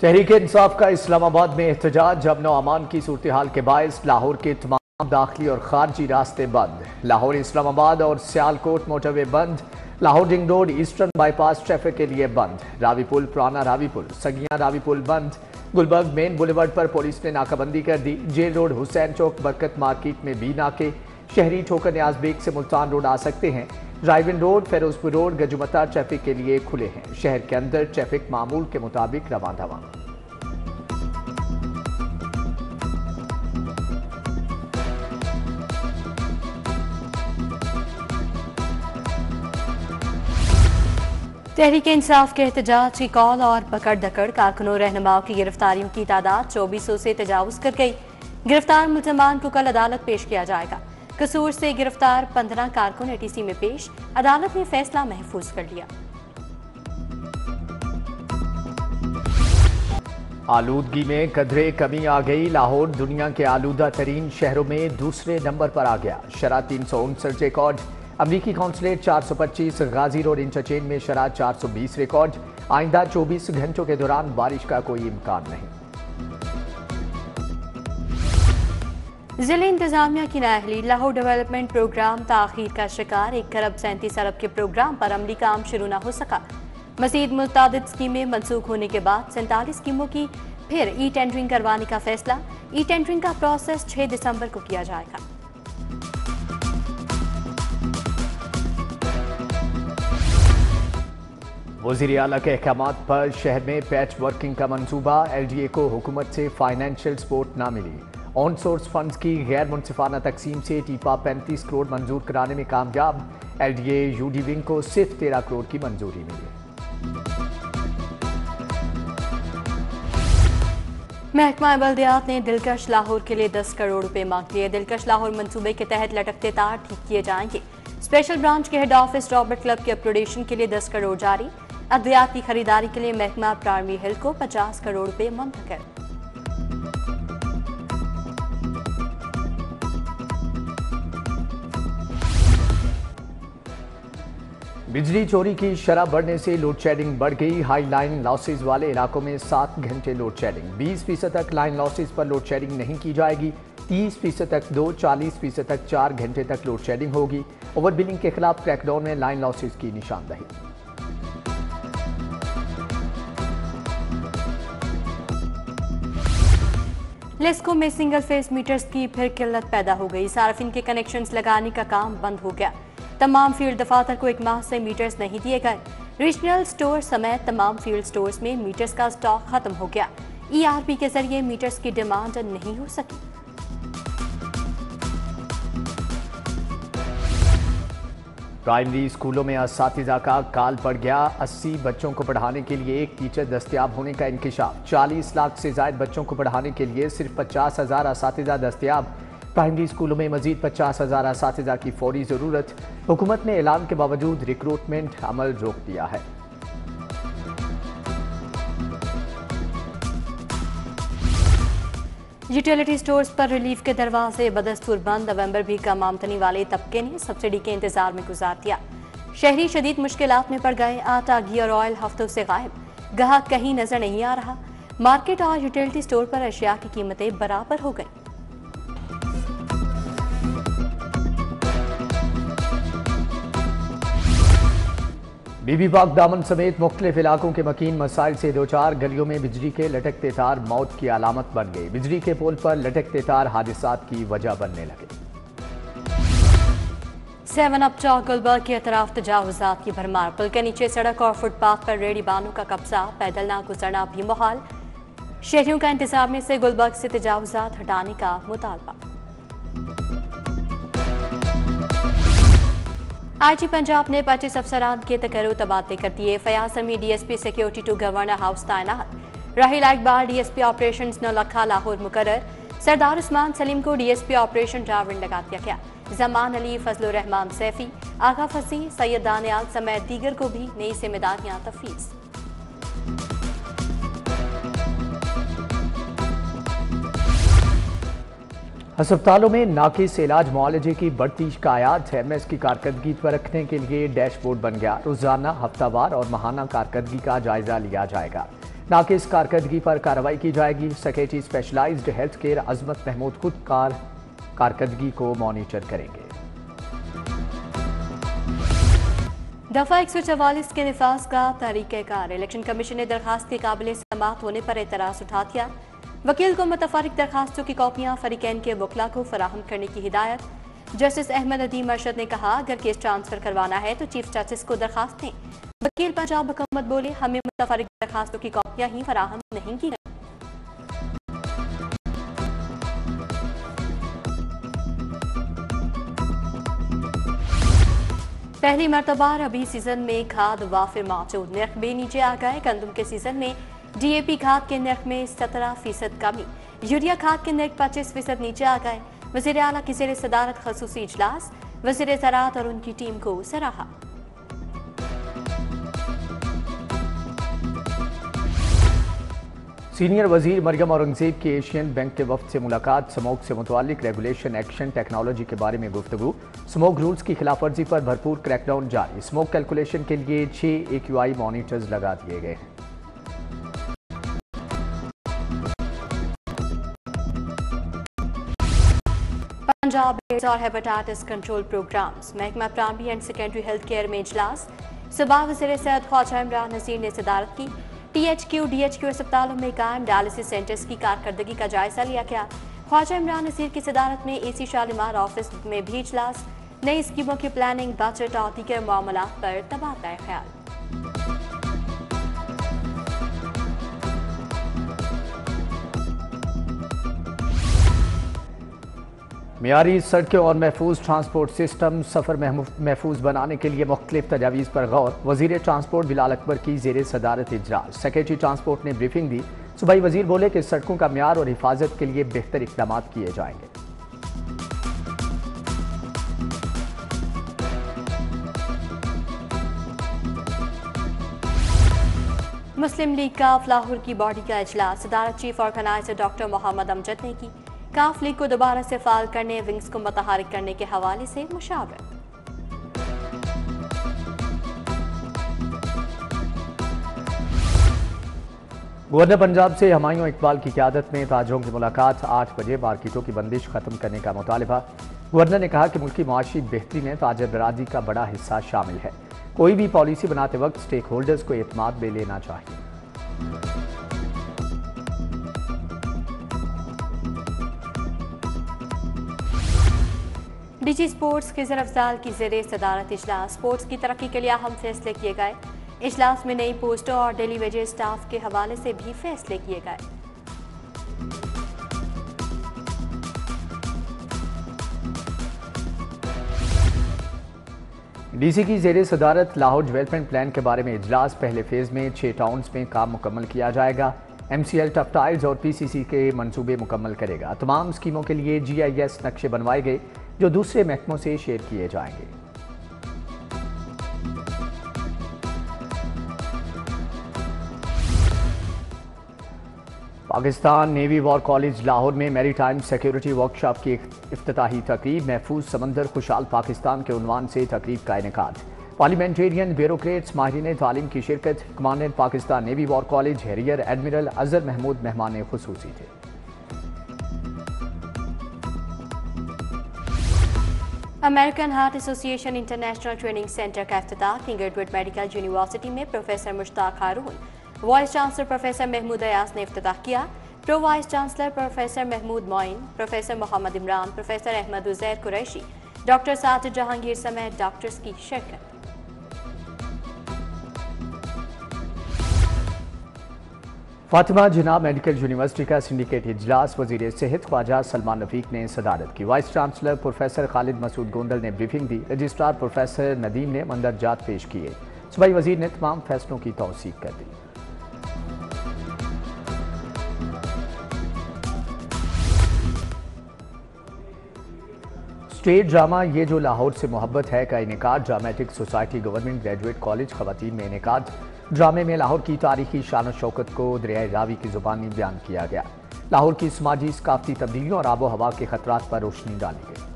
तहरीक इंसाफ का इस्लामाबाद में एहतजाज। अमन व अमान की सूरत-ए-हाल के बायस लाहौर के तमाम दाखिली और खारजी रास्ते बंद। लाहौर इस्लामाबाद और सियालकोट मोटरवे बंद। Lahore ring road eastern bypass traffic के लिए बंद। रावी पुल, पुराना रावी पुल, सगियां रावी पुल बंद। गुलबर्ग मेन बुलेवर्ड पर पुलिस ने नाकाबंदी कर दी। जेल रोड, हुसैन चौक, बरकत मार्केट में भी नाके। शहरी ठोकर न्याज बेग से मुल्तान रोड आ सकते हैं। ड्राइविंग रोड, फेरोजपुर रोड, गजुमता ट्रैफिक के लिए खुले हैं। शहर के अंदर ट्रैफिक मामूल के मुताबिक रवां दवां। तहरीक इंसाफ के एहतजाज की कॉल और पकड़ धकड़ कारकुनों रहनुमाओं की गिरफ्तारियों की तादाद 2400 से तजावुज कर गई। गिरफ्तार मुल्ज़मान को कल अदालत पेश किया जाएगा। कसूर से गिरफ्तार 15 कारकुन एटीसी में पेश। अदालत ने फैसला महफूज कर लिया। आलूदगी में कदरे कमी आ गई। लाहौर दुनिया के आलूदा तरीन शहरों में दूसरे नंबर पर आ गया। शरह 359 रिकॉर्ड। अमरीकी कौंसलेट 425, गाजी रोड इंटरचेंज में शरह 420 रिकॉर्ड। आइंदा 24 घंटों के दौरान बारिश का कोई इम्कान नहीं। जिले इंतजामिया की नाअहली। लाहौर डेवलपमेंट प्रोग्राम ताखीर का शिकार। 1 खरब 37 अरब के प्रोग्राम पर अमली काम शुरू न हो सका। मजीद मुतअद्दिद स्कीमें मनसूख होने के बाद 47 स्कीमों की फिर ई टेंडरिंग करवाने का फैसला। ई टेंडरिंग का प्रोसेस 6 दिसंबर को किया जाएगा। वज़ीर आला के अहकामात पर शहर में पैच वर्किंग का मंसूबा। LDA को हुकूमत से फाइनेंशियल सपोर्ट ना मिली। ऑन सोर्स फंड्स की गैर मुनसिफाना तकसीम से टीपा 35 करोड़ मंजूर कराने में कामयाब। LDA UD विंग को सिर्फ 13 करोड़ की मंजूरी मिली। महकमा बल्दियात ने दिलकश लाहौर के लिए 10 करोड़ रुपए मांग लिए। दिलकश लाहौर मंसूबे के तहत लटकते तार ठीक किए जाएंगे। स्पेशल ब्रांच के हेड ऑफिस रॉबर्ट क्लब के अपग्रेडेशन के लिए 10 करोड़ जारी। अद्वियात की खरीदारी के लिए महकमा प्राइमरी हेल्थ को 50 करोड़ रुपए मुंतकिल। बिजली चोरी की शरह बढ़ने से लोड शेडिंग बढ़ गई। हाई लाइन लॉसेज वाले इलाकों में 7 घंटे लोड शेडिंग। 20% तक लाइन लॉसेज पर लोड शेडिंग नहीं की जाएगी। 30% तक 2, 40% तक 4 घंटे तक लोड शेडिंग होगी। ओवर बिलिंग के खिलाफ क्रैकडाउन में लाइन लॉसेज की निशानदही। लेस्को में सिंगल फेस मीटर्स की फिर किल्लत पैदा हो गई। सार्फिन के कनेक्शंस लगाने का काम बंद हो गया। तमाम फील्ड दफातर को 1 माह से मीटर्स नहीं दिए गए। रीजनल स्टोर समेत तमाम फील्ड स्टोर्स में मीटर्स का स्टॉक खत्म हो गया। ERP के जरिए मीटर्स की डिमांड नहीं हो सकी। प्राइमरी स्कूलों में असातिज़ा का काल पड़ गया। 80 बच्चों को पढ़ाने के लिए एक टीचर दस्तयाब होने का इंकशाफ। 40 लाख से ज्यादा बच्चों को पढ़ाने के लिए सिर्फ 50,000 असातिज़ा दस्तयाब। प्राइमरी स्कूलों में मजीद 50,000 असातिज़ा की फौरी जरूरत। हुकूमत ने ऐलान के बावजूद रिक्रूटमेंट अमल रोक दिया है। यूटिलिटी स्टोर्स पर रिलीफ के दरवाजे बदस्तूर बंद। नवंबर भी कम आमदनी वाले तबके ने सब्सिडी के इंतजार में गुजार दिया। शहरी शदीद मुश्किलात में पड़ गए। आटा, घी और ऑयल हफ्तों से गायब। ग्राहक कहीं नजर नहीं आ रहा। मार्केट और यूटिलिटी स्टोर पर अशिया की कीमतें बराबर हो गई। बीबी बाग दामन समेत मुख्तलिफ इलाकों के मकीन मसाइल से दो चार। गलियों में बिजली के लटकते तार मौत की अलामत बन गई। बिजली के पोल पर लटकते तार हादिसात की वजह बनने लगे। 7 अप चौक गुलबर्ग के अतराफ तजावुजात की भरमार। पुल के नीचे सड़क और फुटपाथ पर रेडी बानों का कब्जा। पैदल ना गुजरना भी मुहाल। शहरियों का इंतजामिया से गुलबर्ग से तजावुजात हटाने का मुतालबा। IG पंजाब ने 25 अफसरान के तकर्रुर तबादले कर दिए। फयाज अमी DSP security to governor house तैनात। राहिला इकबाल DSP ऑपरेशंस नौलखा लाहौर मुकर्रर। सरदार उस्मान सलीम को DSP ऑपरेशन ड्राइवर लगा दिया गया। जमान अली, फजलुर रहमान सैफी, आगा फसी, सैयद दानियाल समेत दीगर को भी नई जिम्मेदारियां तफवीज। अस्पतालों में नाकिस इलाज मुआलजे की बढ़ती शिकायत। MS की कारकर्दगी पर रखने के लिए डैशबोर्ड बन गया। रोजाना, हफ्तावार और माहाना कारकर्दगी का जायजा लिया जाएगा। ناقص کارکردگی پر کارروائی کی جائے گی۔ سیکریٹری اسپیشلائزڈ ہیلتھ کیئر عظمت محمود خود کارکردگی کو مانیٹر کریں گے۔ دفعہ 144 کے نفاذ کا طریقہ کار۔ الیکشن کمیشن نے درخواست کے قابل سماعت ہونے پر اعتراض اٹھا دیا۔ وکیل کو متفرق درخواستوں کی کاپیاں فریقین کے وکلاء کو فراہم کرنے کی ہدایت۔ جسٹس احمد ندیم ارشد نے کہا اگر کیس ٹرانسفر کروانا ہے تو چیف جسٹس کو درخواست دیں۔ وکیل پنجاب حکومت بولے ہمیں متفرق درخواستوں کی کاپیاں ہی فراہم نہیں کی گئیں۔ پہلی مرتبہ ربی سیزن میں کھاد وافر موجود، نرخ بھی نیچے آ گئے۔ گندم کے سیزن میں ڈی اے پی کھاد کے نرخ میں 17% کمی، یوریا کھاد کے نرخ 25% نیچے آ گئے۔ وزیر اعلیٰ کی زیر صدارت خصوصی اجلاس، وزیر زراعت اور ان کی ٹیم کو سراہا۔ سینئر وزیر مریم اورنگزیب کی ایشین بینک کے وفد سے ملاقات، سموگ سے متعلق ریگولیشن ایکشن ٹیکنالوجی کے بارے میں گفتگو۔ سموگ رولز کی خلاف ورزی پر بھرپور کریک ڈاؤن جاری، سموگ کیلکولیشن کے لیے 6 AQI مانیٹرز لگا دیے گئے ہیں۔ پنجاب ایڈز اور ہیپاٹائٹس کنٹرول پروگرامز، محکمہ primary and secondary health care میں اجلاس، صبح وزیر صحت خواجہ عمران نذیر نے صدارت کی۔ THQ DHQ اسپتالوں میں قائم ڈائلسس سینٹرز کی کارکردگی کا جائزہ لیا گیا۔ خواجہ عمران نذیر کی صدارت میں AC شالیمار آفس میں بھی اجلاس، نئی اسکیموں کی پلاننگ، بجٹ اور دیگر معاملات پر تبادلہ خیال۔ معیاری سڑکیں اور محفوظ ٹرانسپورٹ سسٹم، سفر محفوظ بنانے کے لیے مختلف تجاویز پر غور، وزیر ٹرانسپورٹ بلال اکبر کی زیر صدارت اجلاس، سیکریٹری ٹرانسپورٹ نے بریفنگ دی۔ صوبائی وزیر بولے کہ سڑکوں کا معیار اور حفاظت کے لیے بہتر اقدامات کیے جائیں گے۔ مسلم لیگ کاف لاہور کی باڈی کا اجلاس، صدارت چیف آرگنائزر ڈاکٹر محمد امجد نے کی۔ کاف لیگ کو دوبارہ سے فعال کرنے، ونگز کو متحرک کرنے کے حوالے سے مشاورت۔ گورنر پنجاب سے ہمایوں اقبال کی قیادت میں تاجروں کی ملاقات، 8 بجے مارکیٹوں کی بندش ختم کرنے کا مطالبہ۔ گورنر نے کہا کہ ملکی معاشی بہتری میں تاجر برادری کا بڑا حصہ شامل ہے، کوئی بھی پالیسی بناتے وقت سٹیک ہولڈرز کو اعتماد میں لینا چاہیے۔ ڈی جی اسپورٹس کی زر افضال کی زیر صدارت اجلاس، اسپورٹس کی ترقی کے لیے اہم فیصلے کیے گئے۔ اجلاس میں نئی پوسٹوں اور ڈیلی ویجز سٹاف کے حوالے سے بھی فیصلے کیے گئے۔ ڈی سی کی زیر صدارت لاہور ڈیولپمنٹ پلان کے بارے میں اجلاس، پہلے فیز میں 6 ٹاؤنز میں کام مکمل کیا جائے گا۔ MCL ٹفٹائلز اور PCC کے منصوبے مکمل کرے گا۔ تمام اسکیموں کے لیے GIS نقشے بنوائے گئے جو دوسرے محکموں سے شیئر کیے جائیں گے۔ Pakistan navy war college Lahore میں میری ٹائم سیکیورٹی ورکشاپ کی افتتاحی تقریب، محفوظ سمندر خوشحال پاکستان کے عنوان سے تقریب کا انعقاد۔ پارلیمنٹرین، بیوروکریٹس، ماہرین تعلیم کی شرکت۔ Commandant Pakistan navy war college rear admiral Azhar Mahmood مہمان خصوصی تھے۔ امریکن ہارٹ ایسوسی ایشن انٹرنیشنل ٹریننگ سینٹر کا افتتاح، کنگ ایڈورڈ میڈیکل یونیورسٹی میں professor Mushtaq Haroon, vice chancellor professor Mahmood Ayaz نے افتتاح کیا۔ Pro vice chancellor professor Mahmood Moin, professor Muhammad Imran, professor Ahmed Uzair Qureshi, doctor Sajid Jahangir سمیت ڈاکٹرز کی شرکت۔ فاطمہ جناح میڈیکل یونیورسٹی کا سنڈیکیٹ اجلاس، وزیر صحت خواجہ سلمان رفیق نے صدارت کی۔ Vice chancellor professor Khalid Masood Gondal نے بریفنگ دی۔ رجسٹرار پروفیسر ندیم نے مندرجات پیش کیے۔ صوبائی وزیر نے تمام فیصلوں کی توثیق کر دی۔ اسٹیٹ ڈرامہ یہ جو لاہور سے محبت ہے کا انعقاد، dramatic society government graduate college خواتین میں انعقاد۔ ڈرامے میں لاہور کی تاریخی شان و شوکت کو دریائے راوی کی زبانی بیان کیا گیا۔ لاہور کی سماجی ثقافتی تبدیلیوں اور آب و ہوا کے خطرات پر روشنی ڈالی گئی۔